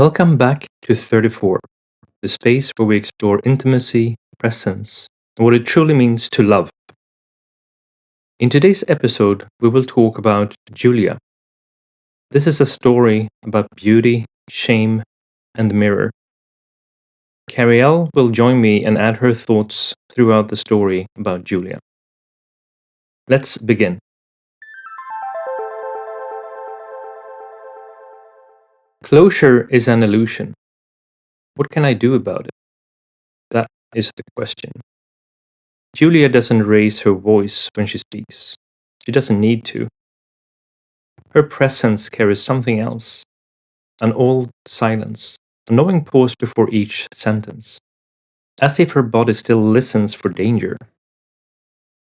Welcome back to 34, the space where we explore intimacy, presence, and what it truly means to love. In today's episode, we will talk about Julia. This is a story about beauty, shame, and the mirror. Carrielle will join me and add her thoughts throughout the story about Julia. Let's begin. Closure is an illusion. What can I do about it? That is the question. Julia doesn't raise her voice when she speaks. She doesn't need to. Her presence carries something else, an old silence, a knowing pause before each sentence, as if her body still listens for danger.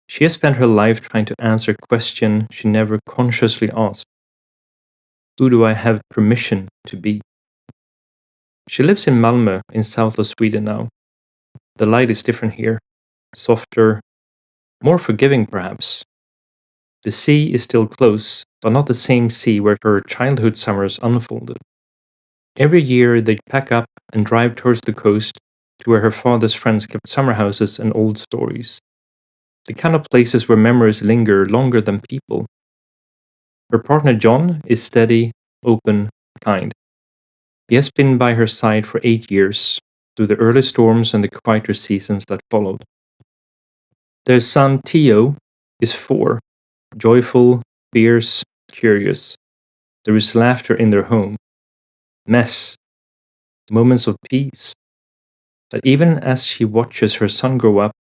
She has spent her life trying to answer a question she never consciously asked. Who do I have permission to be? She lives in Malmö in south of Sweden now. The light is different here, softer, more forgiving perhaps. The sea is still close, but not the same sea where her childhood summers unfolded. Every year they'd pack up and drive towards the coast to where her father's friends kept summer houses and old stories. The kind of places where memories linger longer than people. Her partner John is steady, open, kind. He has been by her side for 8 years, through the early storms and the quieter seasons that followed. Their son Theo is 4, joyful, fierce, curious. There is laughter in their home, mess, moments of peace. But even as she watches her son grow up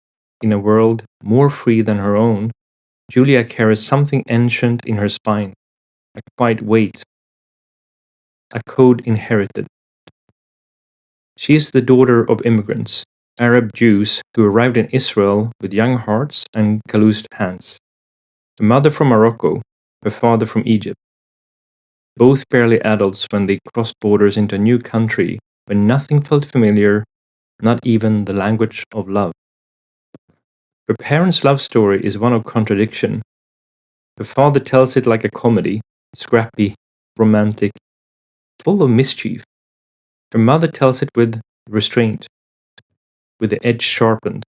in a world more free than her own, Julia carries something ancient in her spine, a quiet weight, a code inherited. She is the daughter of immigrants, Arab Jews who arrived in Israel with young hearts and calloused hands. Her mother from Morocco, her father from Egypt. Both barely adults when they crossed borders into a new country where nothing felt familiar, not even the language of love. Her parents' love story is one of contradiction. Her father tells it like a comedy, scrappy, romantic, full of mischief. Her mother tells it with restraint, with the edge sharpened.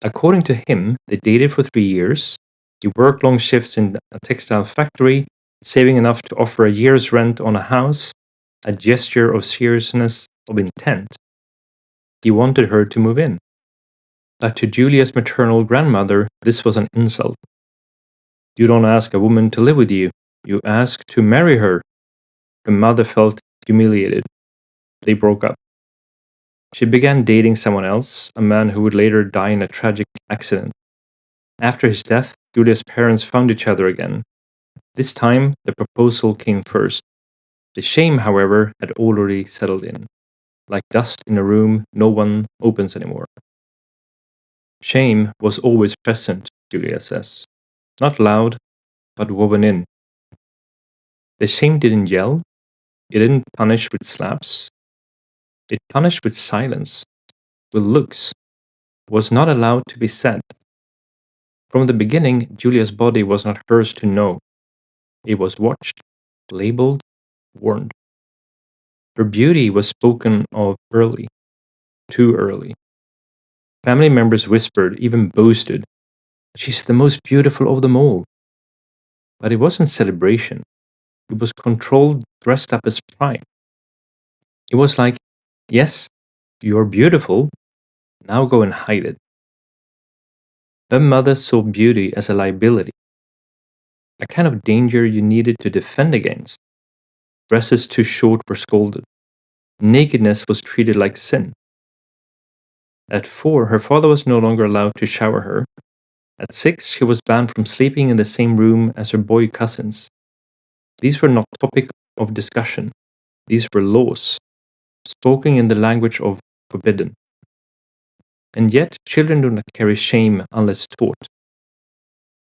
According to him, they dated for 3 years. He worked long shifts in a textile factory, saving enough to offer a year's rent on a house, a gesture of seriousness, of intent. He wanted her to move in. But to Julia's maternal grandmother, this was an insult. You don't ask a woman to live with you, you ask to marry her. Her mother felt humiliated. They broke up. She began dating someone else, a man who would later die in a tragic accident. After his death, Julia's parents found each other again. This time, the proposal came first. The shame, however, had already settled in, like dust in a room no one opens anymore. Shame was always present, Julia says. Not loud, but woven in. The shame didn't yell. It didn't punish with slaps. It punished with silence, with looks. It was not allowed to be said. From the beginning, Julia's body was not hers to know. It was watched, labeled, warned. Her beauty was spoken of early, too early. Family members whispered, even boasted, "She's the most beautiful of them all." But it wasn't celebration. It was controlled, dressed up as pride. It was like, yes, you're beautiful, now go and hide it. Her mother saw beauty as a liability, a kind of danger you needed to defend against. Dresses too short were scolded. Nakedness was treated like sin. At 4, her father was no longer allowed to shower her. At 6, she was banned from sleeping in the same room as her boy cousins. These were not topic of discussion. These were laws, spoken in the language of forbidden. And yet, children do not carry shame unless taught.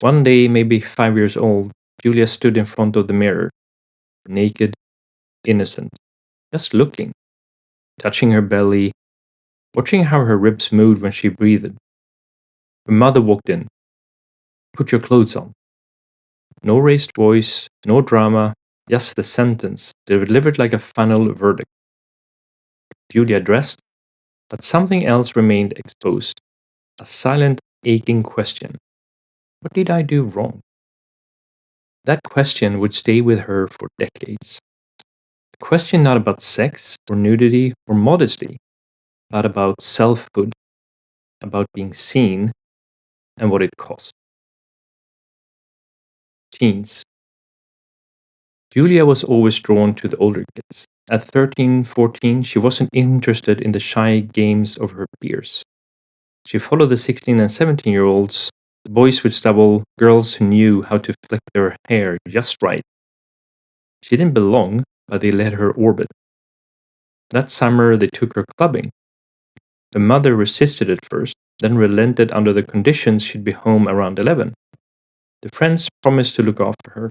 One day, maybe 5 years old, Julia stood in front of the mirror, naked, innocent, just looking, touching her belly, watching how her ribs moved when she breathed. Her mother walked in. "Put your clothes on." No raised voice, no drama, just the sentence, delivered like a final verdict. Julia dressed, but something else remained exposed. A silent, aching question. What did I do wrong? That question would stay with her for decades. A question not about sex or nudity or modesty, but about selfhood, about being seen, and what it cost. Teens. Julia was always drawn to the older kids. At 13, 14, she wasn't interested in the shy games of her peers. She followed the 16 and 17-year-olds, the boys with stubble, girls who knew how to flick their hair just right. She didn't belong, but they let her orbit. That summer, they took her clubbing. The mother resisted at first, then relented under the conditions she'd be home around 11. The friends promised to look after her.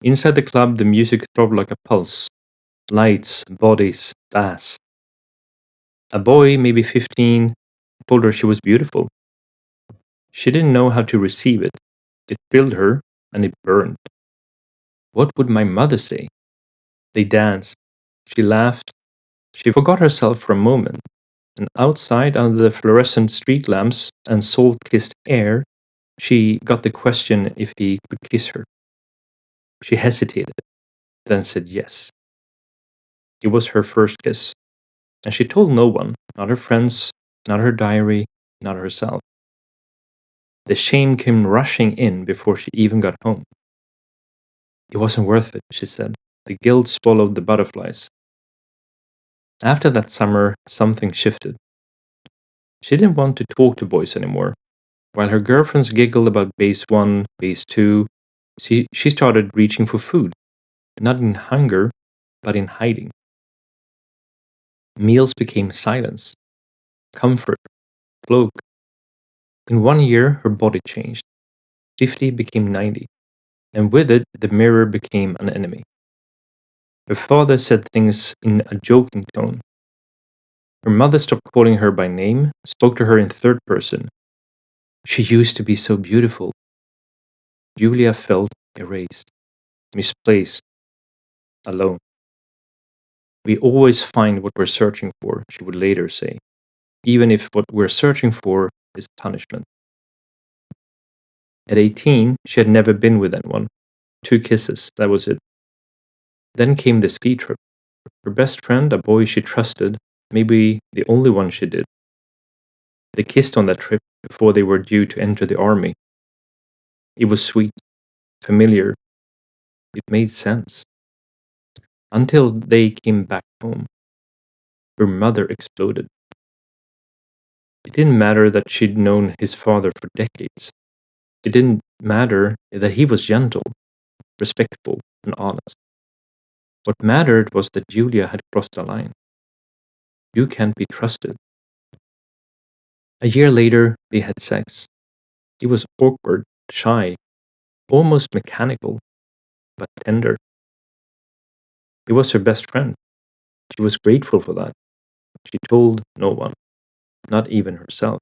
Inside the club, the music throbbed like a pulse. Lights, bodies, bass. A boy, maybe 15, told her she was beautiful. She didn't know how to receive it. It thrilled her, and it burned. What would my mother say? They danced. She laughed. She forgot herself for a moment. And outside, under the fluorescent street lamps and salt-kissed air, she got the question if he could kiss her. She hesitated, then said yes. It was her first kiss, and she told no one, not her friends, not her diary, not herself. The shame came rushing in before she even got home. It wasn't worth it, she said. The guilt swallowed the butterflies. After that summer, something shifted. She didn't want to talk to boys anymore. While her girlfriends giggled about base 1, base 2, she started reaching for food, not in hunger, but in hiding. Meals became silence, comfort, cloak. In 1 year, her body changed. 50 became 90, and with it, the mirror became an enemy. Her father said things in a joking tone. Her mother stopped calling her by name, spoke to her in third person. She used to be so beautiful. Julia felt erased, misplaced, alone. We always find what we're searching for, she would later say, even if what we're searching for is punishment. At 18, she had never been with anyone. 2 kisses, that was it. Then came the ski trip. Her best friend, a boy she trusted, maybe the only one she did. They kissed on that trip before they were due to enter the army. It was sweet, familiar. It made sense. Until they came back home. Her mother exploded. It didn't matter that she'd known his father for decades. It didn't matter that he was gentle, respectful, and honest. What mattered was that Julia had crossed a line. You can't be trusted. A year later, they had sex. It was awkward, shy, almost mechanical, but tender. He was her best friend. She was grateful for that. She told no one, not even herself,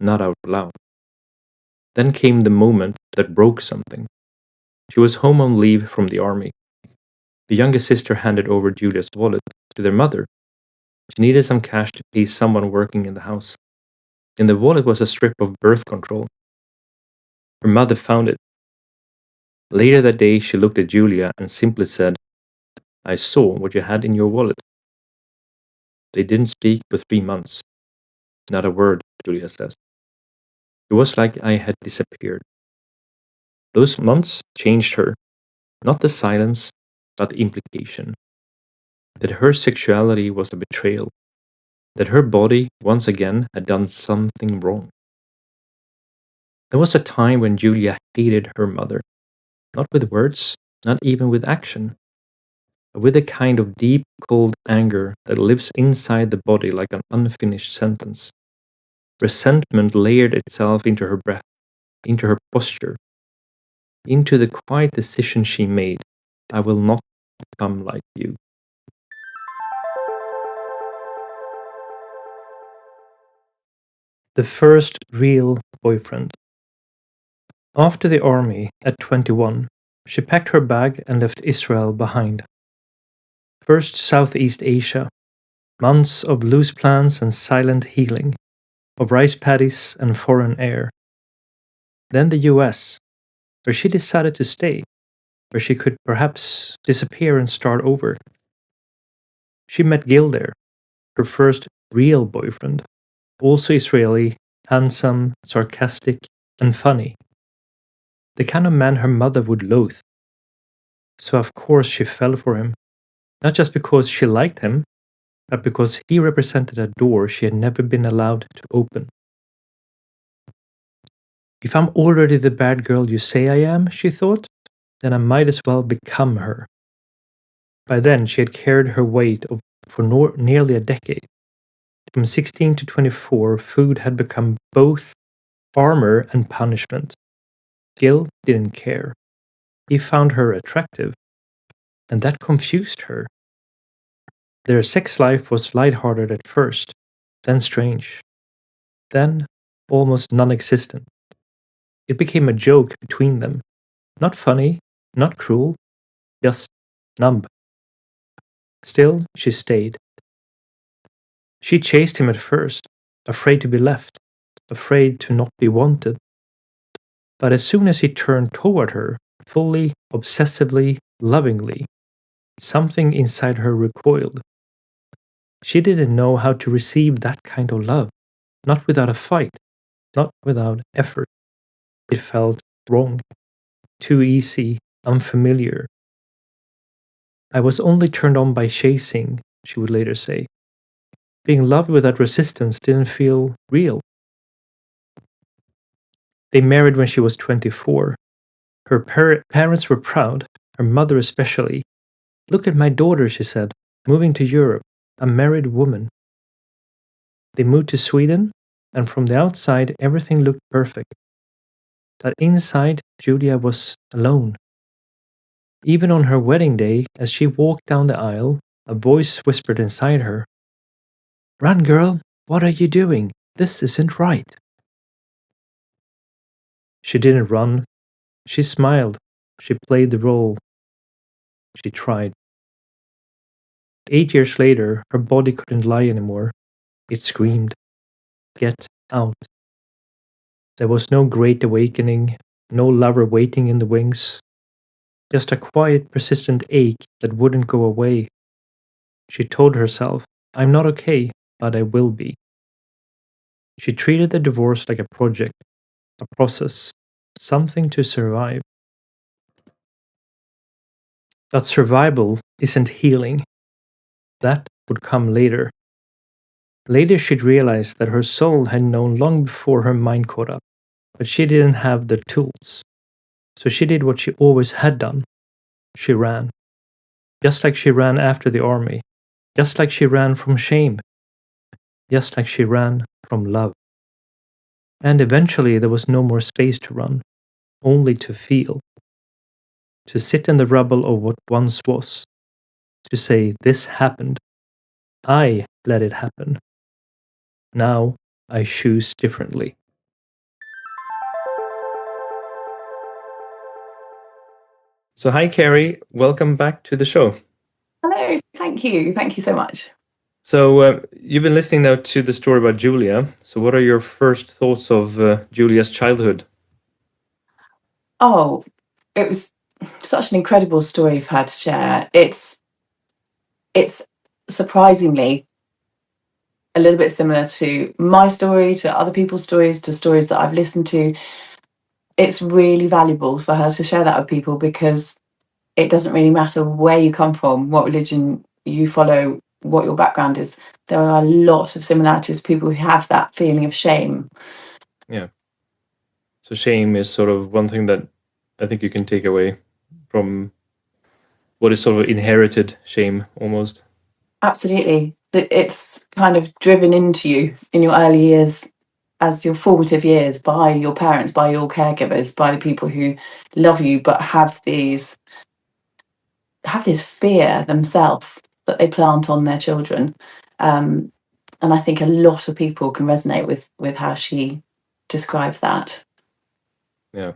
not out loud. Then came the moment that broke something. She was home on leave from the army. The younger sister handed over Julia's wallet to their mother. She needed some cash to pay someone working in the house. In the wallet was a strip of birth control. Her mother found it. Later that day, she looked at Julia and simply said, I saw what you had in your wallet. They didn't speak for 3 months. Not a word, Julia says. It was like I had disappeared. Those months changed her. Not the silence, but the implication. That her sexuality was a betrayal. That her body, once again, had done something wrong. There was a time when Julia hated her mother. Not with words, not even with action, but with a kind of deep, cold anger that lives inside the body like an unfinished sentence. Resentment layered itself into her breath, into her posture, into the quiet decision she made. I will not become like you. The first real boyfriend. After the army, at 21, she packed her bag and left Israel behind. First Southeast Asia, Months of loose plans and silent healing, of rice paddies and foreign air. Then the US, where she decided to stay, where she could perhaps disappear and start over. She met Gil there, her first real boyfriend, also Israeli, handsome, sarcastic, and funny. The kind of man her mother would loathe. So of course she fell for him, not just because she liked him, but because he represented a door she had never been allowed to open. If I'm already the bad girl you say I am, she thought, then I might as well become her. By then, she had carried her weight for nearly a decade. From 16 to 24, food had become both armor and punishment. Gil didn't care. He found her attractive, and that confused her. Their sex life was lighthearted at first, then strange, then almost non existent. It became a joke between them. Not funny, not cruel, just numb. Still, she stayed. She chased him at first, afraid to be left, afraid to not be wanted. But as soon as he turned toward her, fully, obsessively, lovingly, something inside her recoiled. She didn't know how to receive that kind of love, not without a fight, not without effort. It felt wrong, too easy, unfamiliar. I was only turned on by chasing, she would later say. Being loved without resistance didn't feel real. They married when she was 24. Her parents were proud, her mother especially. Look at my daughter, she said, moving to Europe, a married woman. They moved to Sweden, and from the outside everything looked perfect. But inside, Julia was alone. Even on her wedding day, as she walked down the aisle, a voice whispered inside her, "Run, girl, what are you doing? This isn't right." She didn't run. She smiled. She played the role. She tried. 8 years later, her body couldn't lie anymore. It screamed, "Get out." There was no great awakening, no lover waiting in the wings, just a quiet, persistent ache that wouldn't go away. She told herself, "I'm not okay, but I will be." She treated the divorce like a project, a process, something to survive. But survival isn't healing. That would come later. Later, she'd realize that her soul had known long before her mind caught up, but she didn't have the tools. So she did what she always had done. She ran. Just like she ran after the army. Just like she ran from shame. Just like she ran from love. And eventually there was no more space to run, only to feel. To sit in the rubble of what once was. To say, this happened. I let it happen. Now I choose differently. So, hi, Carrie. Welcome back to the show. Hello, thank you. Thank you so much. So, you've been listening now to the story about Julia. So, what are your first thoughts of Julia's childhood? Oh, it was such an incredible story for her to share. It's surprisingly a little bit similar to my story, to other people's stories, to stories that I've listened to. It's really valuable for her to share that with people because it doesn't really matter where you come from, what religion you follow, what your background is. There are a lot of similarities, people who have that feeling of shame. Yeah. So, shame is sort of one thing that I think you can take away from what is sort of inherited shame almost. Absolutely. It's kind of driven into you in your early years, as your formative years, by your parents, by your caregivers, by the people who love you but have this fear themselves that they plant on their children. And I think a lot of people can resonate with how she describes that. Yeah.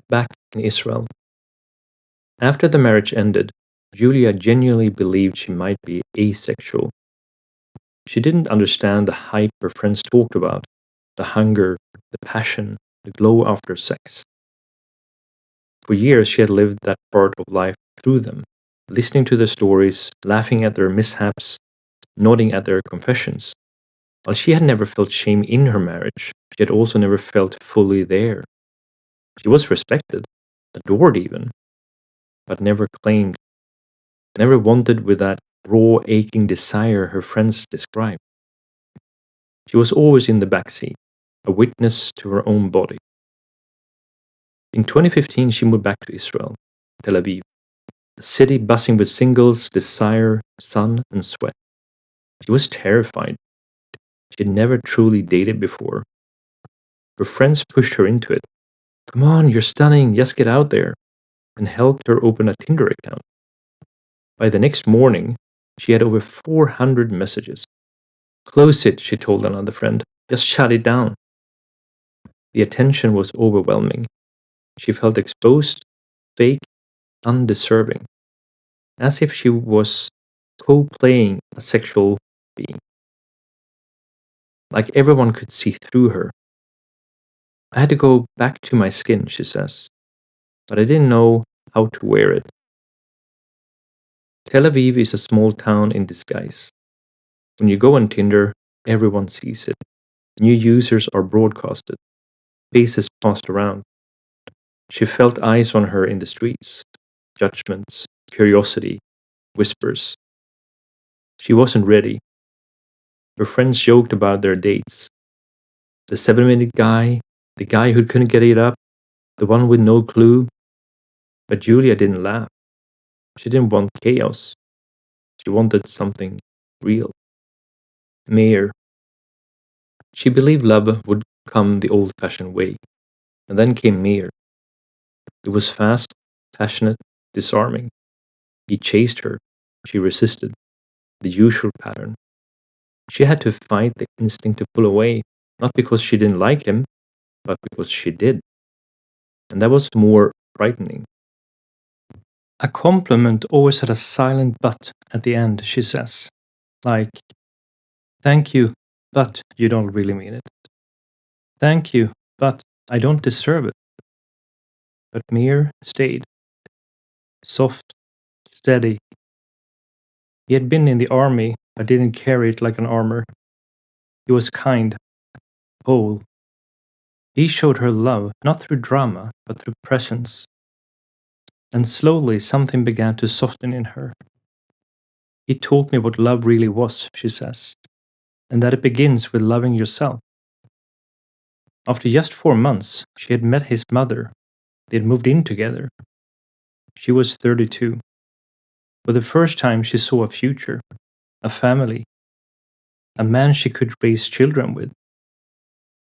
Back in Israel. After the marriage ended, Julia genuinely believed she might be asexual. She didn't understand the hype her friends talked about, the hunger, the passion, the glow after sex. For years, she had lived that part of life through them, listening to their stories, laughing at their mishaps, nodding at their confessions. While she had never felt shame in her marriage, she had also never felt fully there. She was respected, adored even, but never claimed, never wanted with that raw, aching desire her friends described. She was always in the backseat, a witness to her own body. In 2015, she moved back to Israel, Tel Aviv, a city buzzing with singles, desire, sun, and sweat. She was terrified. She had never truly dated before. Her friends pushed her into it. Come on, you're stunning, just get out there, and helped her open a Tinder account. By the next morning, she had over 400 messages. Close it, she told another friend. Just shut it down. The attention was overwhelming. She felt exposed, fake, undeserving, as if she was co-playing a sexual being. Like everyone could see through her. I had to go back to my skin, she says, but I didn't know how to wear it. Tel Aviv is a small town in disguise. When you go on Tinder, everyone sees it. New users are broadcasted, faces passed around. She felt eyes on her in the streets, judgments, curiosity, whispers. She wasn't ready. Her friends joked about their dates. The 7-minute guy, the guy who couldn't get it up, the one with no clue. But Julia didn't laugh. She didn't want chaos. She wanted something real. Mayor. She believed love would come the old-fashioned way. And then came Mayor. It was fast, passionate, disarming. He chased her. She resisted. The usual pattern. She had to fight the instinct to pull away, not because she didn't like him, but because she did. And that was more frightening. A compliment always had a silent but at the end, she says. Like, thank you, but you don't really mean it. Thank you, but I don't deserve it. But Mir stayed. Soft, steady. He had been in the army, but didn't carry it like an armor. He was kind, whole. He showed her love, not through drama, but through presence. And slowly something began to soften in her. He taught me what love really was, she says, and that it begins with loving yourself. After just 4 months, she had met his mother. They had moved in together. She was 32. For the first time, she saw a future, a family, a man she could raise children with.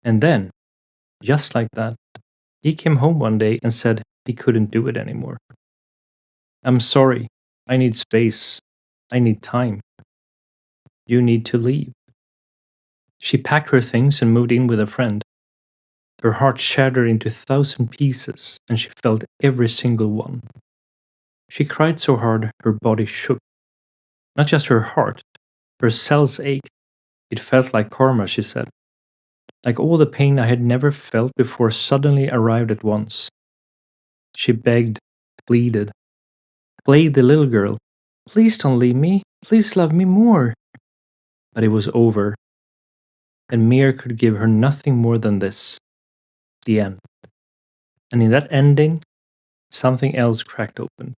And then, just like that, he came home one day and said he couldn't do it anymore. I'm sorry. I need space. I need time. You need to leave. She packed her things and moved in with a friend. Her heart shattered into 1,000 pieces, and she felt every single one. She cried so hard her body shook. Not just her heart, her cells ached. It felt like karma, she said. Like all the pain I had never felt before suddenly arrived at once. She begged, pleaded, played the little girl. Please don't leave me. Please love me more. But it was over. And Mir could give her nothing more than this. The end. And in that ending, something else cracked open.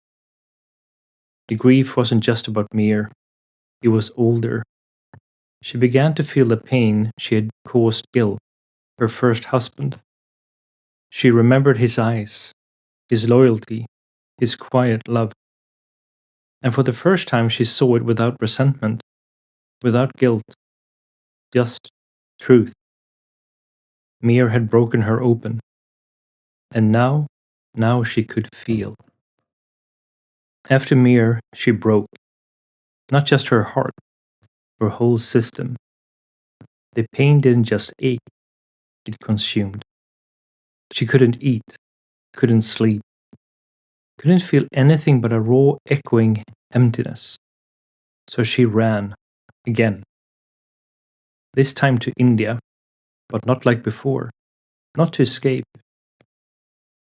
The grief wasn't just about Mir. It was older. She began to feel the pain she had caused Gil, her first husband. She remembered his eyes, his loyalty, his quiet love. And for the first time she saw it without resentment, without guilt, just truth. Mir had broken her open. And now she could feel. After Mir, she broke. Not just her heart, her whole system. The pain didn't just ache, it consumed. She couldn't eat, couldn't sleep, couldn't feel anything but a raw, echoing emptiness. So she ran again, this time to India, but not like before, not to escape,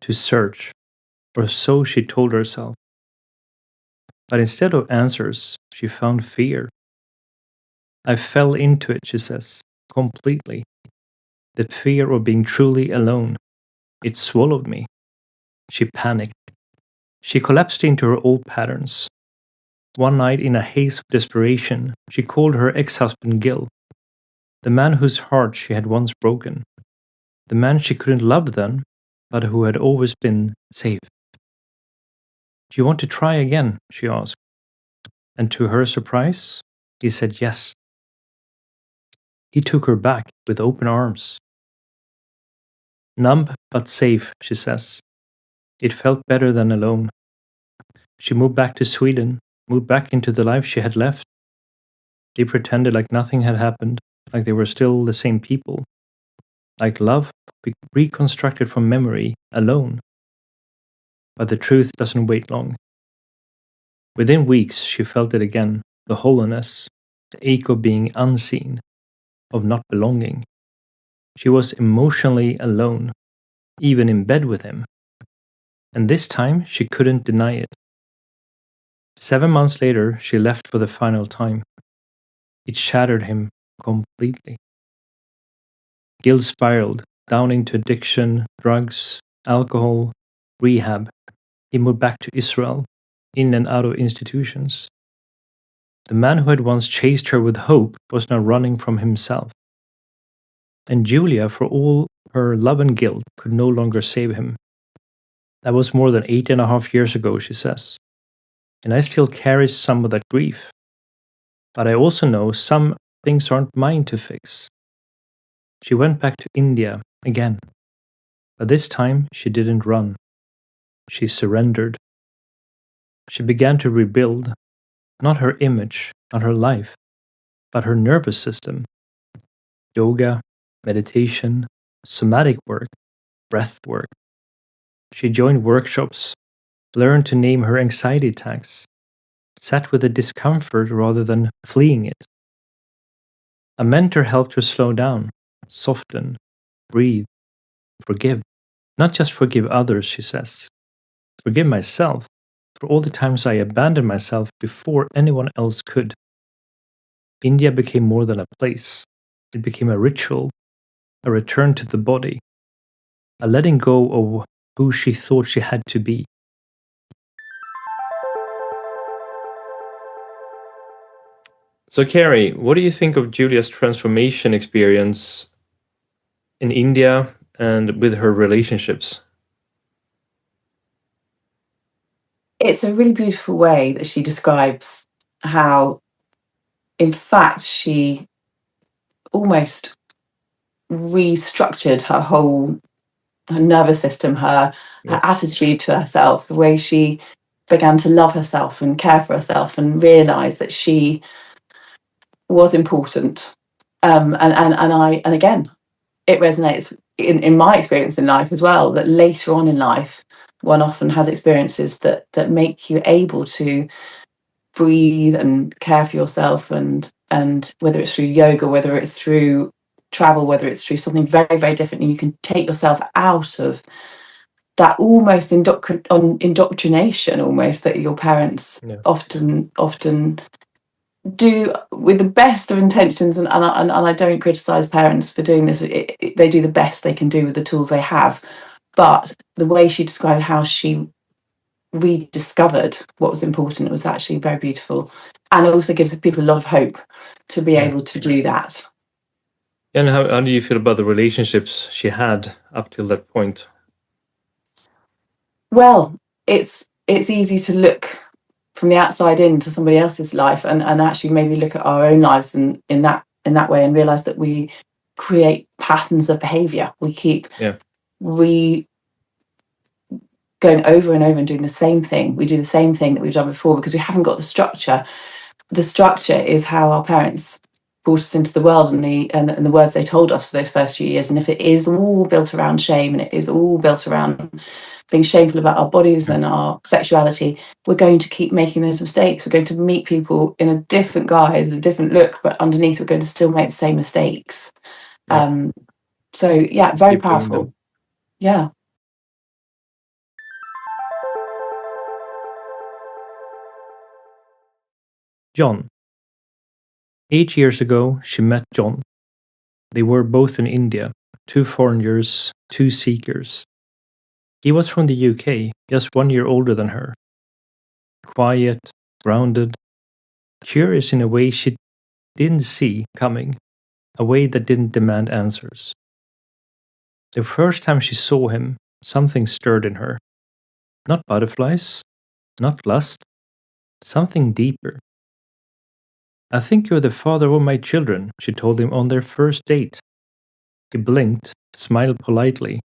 to search, or so she told herself. But instead of answers, she found fear. I fell into it, she says, completely. The fear of being truly alone. It swallowed me. She panicked. She collapsed into her old patterns. One night, in a haze of desperation, she called her ex-husband Gil, the man whose heart she had once broken, the man she couldn't love then, but who had always been safe. Do you want to try again? She asked. And to her surprise, he said yes. He took her back with open arms. Numb but safe, she says. It felt better than alone. She moved back to Sweden, moved back into the life she had left. They pretended like nothing had happened, like they were still the same people, like love reconstructed from memory, alone. But the truth doesn't wait long. Within weeks, she felt it again, the hollowness, the ache of being unseen, of not belonging. She was emotionally alone, even in bed with him. And this time, she couldn't deny it. 7 months later, she left for the final time. It shattered him completely. Gil spiraled down into addiction, drugs, alcohol, rehab. He moved back to Israel, in and out of institutions. The man who had once chased her with hope was now running from himself. And Julia, for all her love and guilt, could no longer save him. That was more than 8.5 years ago, she says. And I still carry some of that grief. But I also know some things aren't mine to fix. She went back to India again. But this time she didn't run. She surrendered. She began to rebuild, not her image, not her life, but her nervous system. Yoga, meditation, somatic work, breath work. She joined workshops, learned to name her anxiety attacks, sat with the discomfort rather than fleeing it. A mentor helped her slow down, soften, breathe, forgive. Not just forgive others, she says. Forgive myself for all the times I abandoned myself before anyone else could. India became more than a place. It became a ritual, a return to the body, a letting go of who she thought she had to be. So, Carrie, what do you think of Julia's transformation experience in India and with her relationships? It's a really beautiful way that she describes how, in fact, she almost restructured her nervous system, her attitude to herself, the way she began to love herself and care for herself and realize that she was important. And again, it resonates in my experience in life as well, that later on in life, one often has experiences that make you able to breathe and care for yourself, and whether it's through yoga, whether it's through travel, whether it's through something very, very different, and you can take yourself out of that almost indoctrination almost that your parents often do with the best of intentions, and I don't criticize parents for doing this. They do the best they can do with the tools they have, but the way she described how she rediscovered what was important was actually very beautiful, and it also gives people a lot of hope to be able to do that. And how do you feel about the relationships she had up till that point? Well, it's easy to look from the outside into somebody else's life, and actually maybe look at our own lives in that way, and realize that we create patterns of behavior. We keep going over and over and doing the same thing. We do the same thing that we've done before because we haven't got the structure. The structure is how our parents brought us into the world and the words they told us for those first few years. And if it is all built around shame and it is all built around being shameful about our bodies and our sexuality, we're going to keep making those mistakes. We're going to meet people in a different guise, a different look, but underneath we're going to still make the same mistakes. Yeah. So yeah, very Keep doing them. powerful. Yeah. John. 8 years ago, she met John. They were both in India, two foreigners, two seekers. He was from the UK, just 1 year older than her. Quiet, grounded, curious in a way she didn't see coming, a way that didn't demand answers. The first time she saw him, something stirred in her. Not butterflies, not lust, something deeper. I think you're the father of my children, she told him on their first date. He blinked, smiled politely.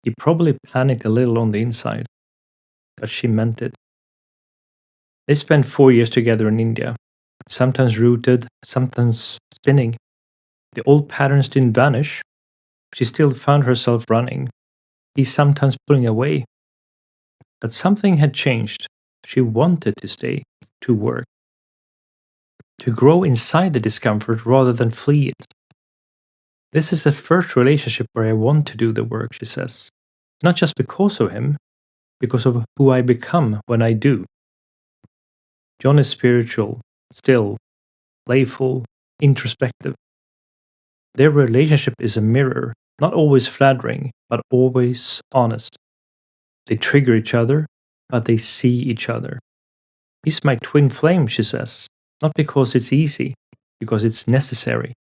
He probably panicked a little on the inside, but she meant it. They spent 4 years together in India, sometimes rooted, sometimes spinning. The old patterns didn't vanish. She still found herself running. He sometimes pulling away. But something had changed. She wanted to stay, to work, to grow inside the discomfort rather than flee it. This is the first relationship where I want to do the work, she says. Not just because of him, because of who I become when I do. John is spiritual, still, playful, introspective. Their relationship is a mirror, not always flattering, but always honest. They trigger each other, but they see each other. He's my twin flame, she says, not because it's easy, because it's necessary.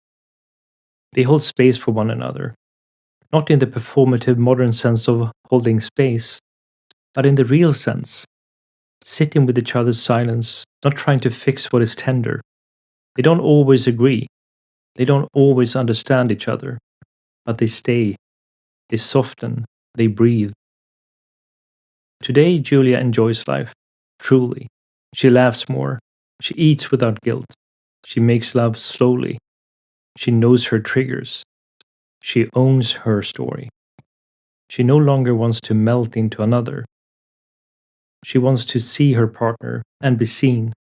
They hold space for one another, not in the performative modern sense of holding space, but in the real sense, sitting with each other's silence, not trying to fix what is tender. They don't always agree, they don't always understand each other, but they stay, they soften, they breathe. Today, Julia enjoys life, truly. She laughs more, she eats without guilt, she makes love slowly, she knows her triggers, she owns her story. She no longer wants to melt into another. She wants to see her partner and be seen,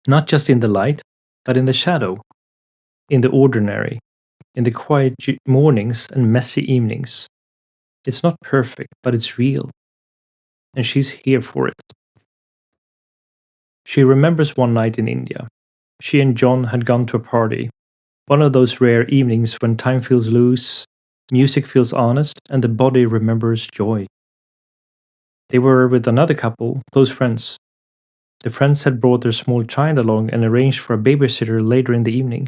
not just in the light, but in the shadow, in the ordinary, in the quiet mornings and messy evenings. It's not perfect, but it's real. And she's here for it. She remembers one night in India. She and John had gone to a party, one of those rare evenings when time feels loose, music feels honest, and the body remembers joy. They were with another couple, close friends. The friends had brought their small child along and arranged for a babysitter later in the evening.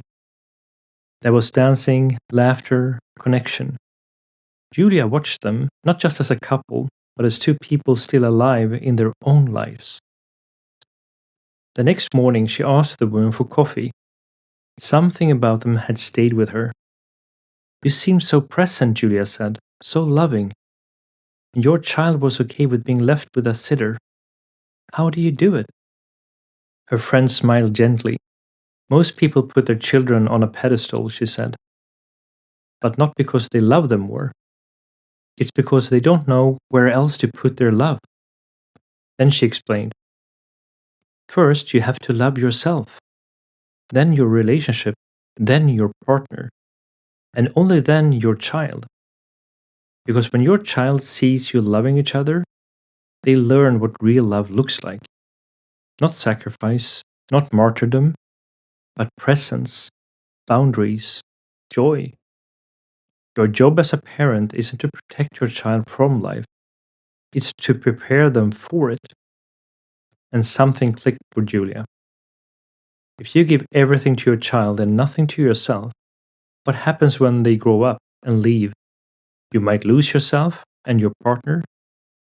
There was dancing, laughter, connection. Julia watched them, not just as a couple, but as two people still alive in their own lives. The next morning, she asked the woman for coffee. Something about them had stayed with her. You seem so present, Julia said, so loving. And your child was okay with being left with a sitter. How do you do it? Her friend smiled gently. Most people put their children on a pedestal, she said. But not because they love them more. It's because they don't know where else to put their love. Then she explained. First, you have to love yourself. Then your relationship. Then your partner. And only then your child. Because when your child sees you loving each other, they learn what real love looks like. Not sacrifice, not martyrdom, but presence, boundaries, joy. Your job as a parent isn't to protect your child from life, it's to prepare them for it. And something clicked for Julia. If you give everything to your child and nothing to yourself, what happens when they grow up and leave? You might lose yourself and your partner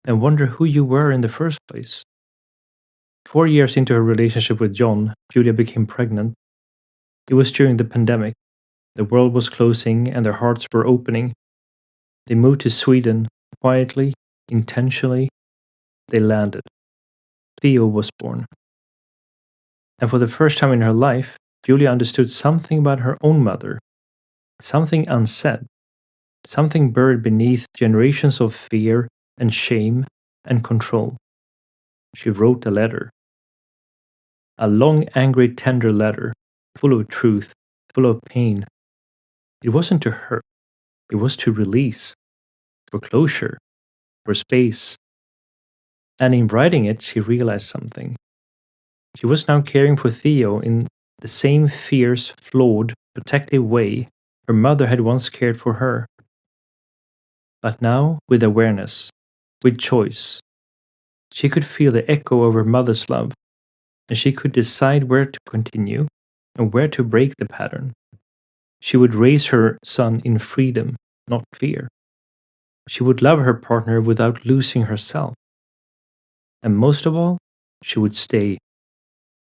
and wonder who you were in the first place. 4 years into her relationship with John, Julia became pregnant. It was during the pandemic. The world was closing and their hearts were opening. They moved to Sweden, quietly, intentionally. They landed. Theo was born. And for the first time in her life, Julia understood something about her own mother, something unsaid, something buried beneath generations of fear and shame and control. She wrote a letter, a long, angry, tender letter, full of truth, full of pain. It wasn't to her, it was to release, for closure, for space. And in writing it, she realized something. She was now caring for Theo in the same fierce, flawed, protective way her mother had once cared for her. But now, with awareness, with choice, she could feel the echo of her mother's love, and she could decide where to continue and where to break the pattern. She would raise her son in freedom, not fear. She would love her partner without losing herself. And most of all, she would stay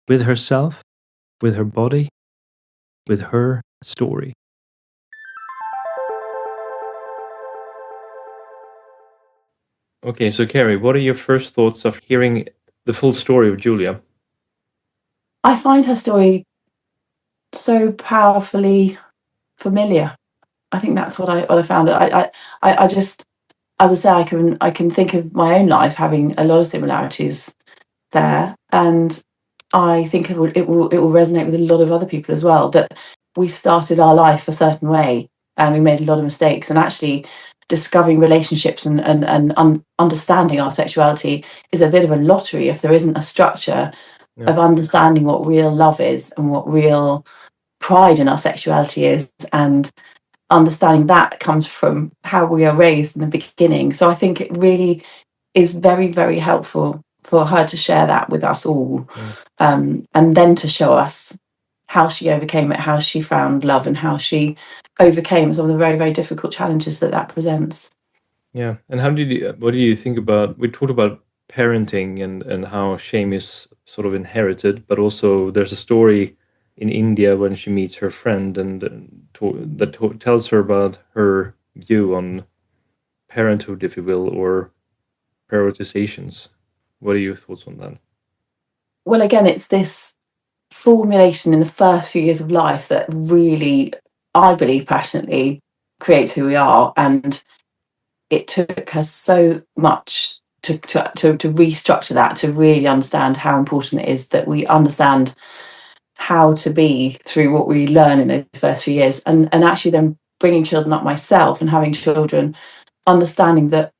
with herself, with her body, with her story. Okay, so Carrie, what are your first thoughts of hearing the full story of Julia? I find her story so powerfully familiar. I think that's what I found. I just, as I say, I can think of my own life having a lot of similarities there, and I think it will resonate with a lot of other people as well. That we started our life a certain way, and we made a lot of mistakes, and actually discovering relationships and understanding our sexuality is a bit of a lottery if there isn't a structure of understanding what real love is and what real pride in our sexuality is, and understanding that comes from how we are raised in the beginning. So I think it really is very, very helpful for her to share that with us all, and then to show us how she overcame it, how she found love, and how she overcame some of the very, very difficult challenges that presents. Yeah, and what do you think about, we talked about parenting and how shame is sort of inherited, but also there's a story in India when she meets her friend and tells her about her view on parenthood, if you will, or prioritizations. What are your thoughts on that? Well, again, it's this formulation in the first few years of life that really, I believe passionately, creates who we are. And it took her so much to restructure that, to really understand how important it is that we understand how to be through what we learn in those first few years. And actually then bringing children up myself and having children, understanding that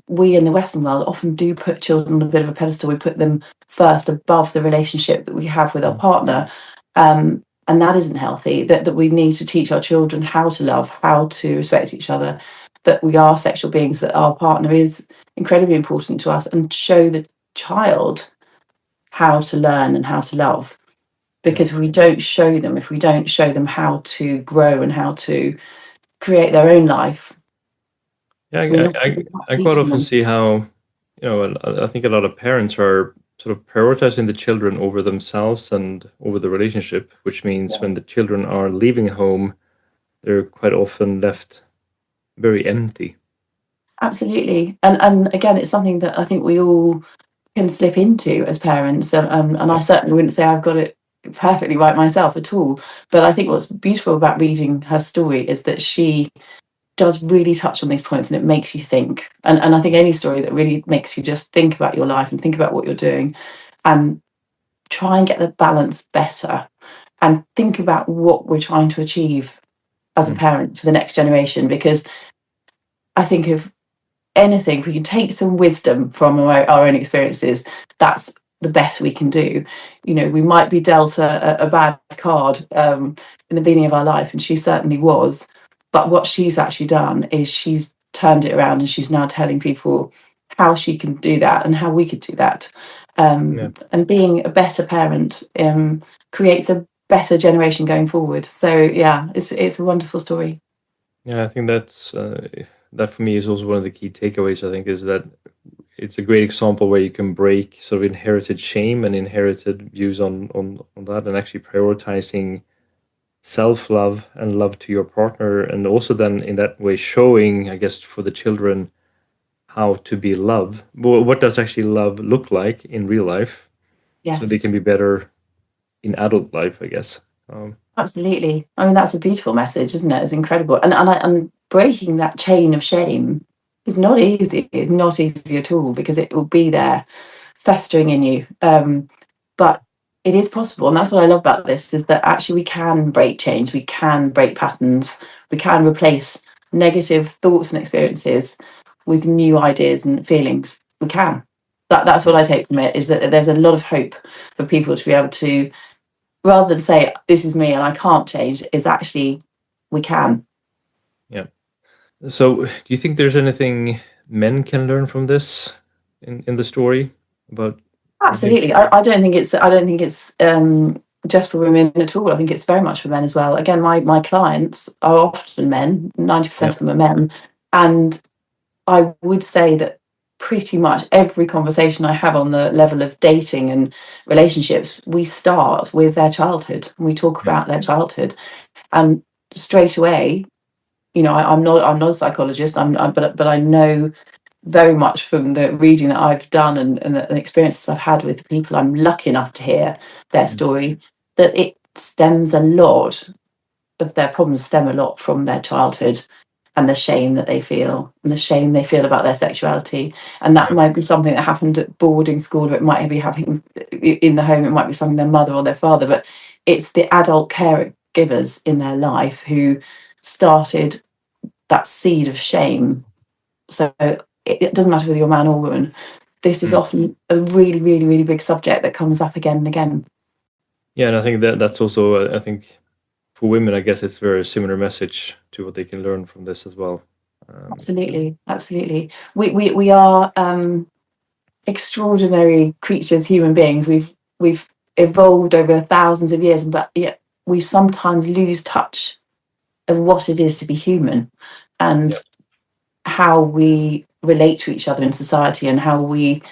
we in the Western world often do put children on a bit of a pedestal. We put them first above the relationship that we have with our partner. And that isn't healthy. That we need to teach our children how to love, how to respect each other, that we are sexual beings, that our partner is incredibly important to us, and show the child how to learn and how to love. Because if we don't show them, if we don't show them how to grow and how to create their own life, Yeah, we're not I quite teaching often them. see how, I think a lot of parents are sort of prioritizing the children over themselves and over the relationship, which means when the children are leaving home, they're quite often left very empty. Absolutely. And again, it's something that I think we all can slip into as parents. And I certainly wouldn't say I've got it perfectly right myself at all. But I think what's beautiful about reading her story is that she does really touch on these points, and it makes you think. And I think any story that really makes you just think about your life and think about what you're doing and try and get the balance better and think about what we're trying to achieve as a parent for the next generation. Because I think if anything, if we can take some wisdom from our own experiences, that's the best we can do. You know, we might be dealt a bad card in the beginning of our life, and she certainly was. But what she's actually done is she's turned it around, and she's now telling people how she can do that and how we could do that. And being a better parent creates a better generation going forward. So yeah, it's a wonderful story. Yeah, I think that for me is also one of the key takeaways. I think is that it's a great example where you can break sort of inherited shame and inherited views on that, and actually prioritizing self-love and love to your partner, and also then in that way showing, I guess, for the children how to be love. What does actually love look like in real life, so they can Yes. be better in adult life, I guess. Absolutely. I mean, that's a beautiful message, isn't it? It's incredible. And breaking that chain of shame is not easy. It's not easy at all, because it will be there festering in you. But it is possible. And that's what I love about this, is that actually we can break change, we can break patterns, we can replace negative thoughts and experiences with new ideas and feelings. We can. That's what I take from it, is that there's a lot of hope for people to be able to, rather than say this is me and I can't change, is actually we can. Yeah. So, do you think there's anything men can learn from this in the story about changing? Absolutely. I don't think it's just for women at all. I think it's very much for men as well. Again, my clients are often men. 90% Yeah. of them are men, and I would say that pretty much every conversation I have on the level of dating and relationships, we start with their childhood. We talk Yeah. about their childhood, and straight away, I'm not a psychologist. But I know very much from the reading that I've done, and the experiences I've had with the people I'm lucky enough to hear their Mm. story, that it stems a lot of their problems stem a lot from their childhood, and the shame that they feel, and the shame they feel about their sexuality. And that Yeah. might be something that happened at boarding school, or it might be happening in the home, it might be something their mother or their father, but it's the adult caregivers in their life who started that seed of shame. So it doesn't matter whether you're a man or woman. This is Mm. often a really, really, really big subject that comes up again and again. Yeah, and I think that's also I think for women, I guess it's a very similar message to what they can learn from this as well. Absolutely, absolutely. We are extraordinary creatures, human beings. We've evolved over thousands of years, but yet we sometimes lose touch of what it is to be human, Yeah. and how we relate to each other in society, and how we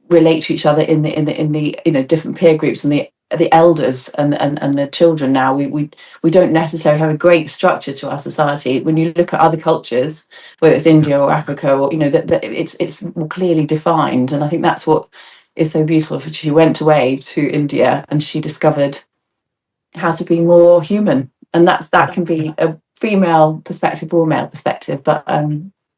relate to each other in the different peer groups, and the elders and the children. Now we don't necessarily have a great structure to our society. When you look at other cultures, whether it's Yeah. India or Africa, or that it's more clearly defined. And I think that's what is so beautiful. She went away to India and she discovered how to be more human, and that can be a female perspective or male perspective. But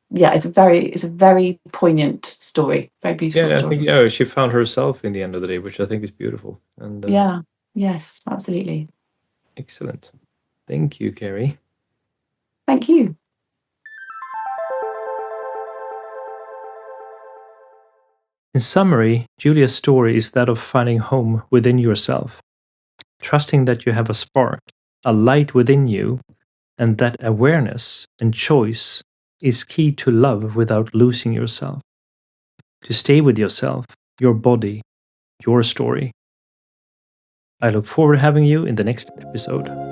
yeah, it's a very poignant story, very beautiful Yeah, I story. think she found herself in the end of the day, which I think is beautiful and Yeah, yes, absolutely. excellent. Thank you, Carrie. Thank you. In summary, Julia's story is that of finding home within yourself, trusting that you have a spark, a light within you, and that awareness and choice is key to love without losing yourself. To stay with yourself, your body, your story. I look forward to having you in the next episode.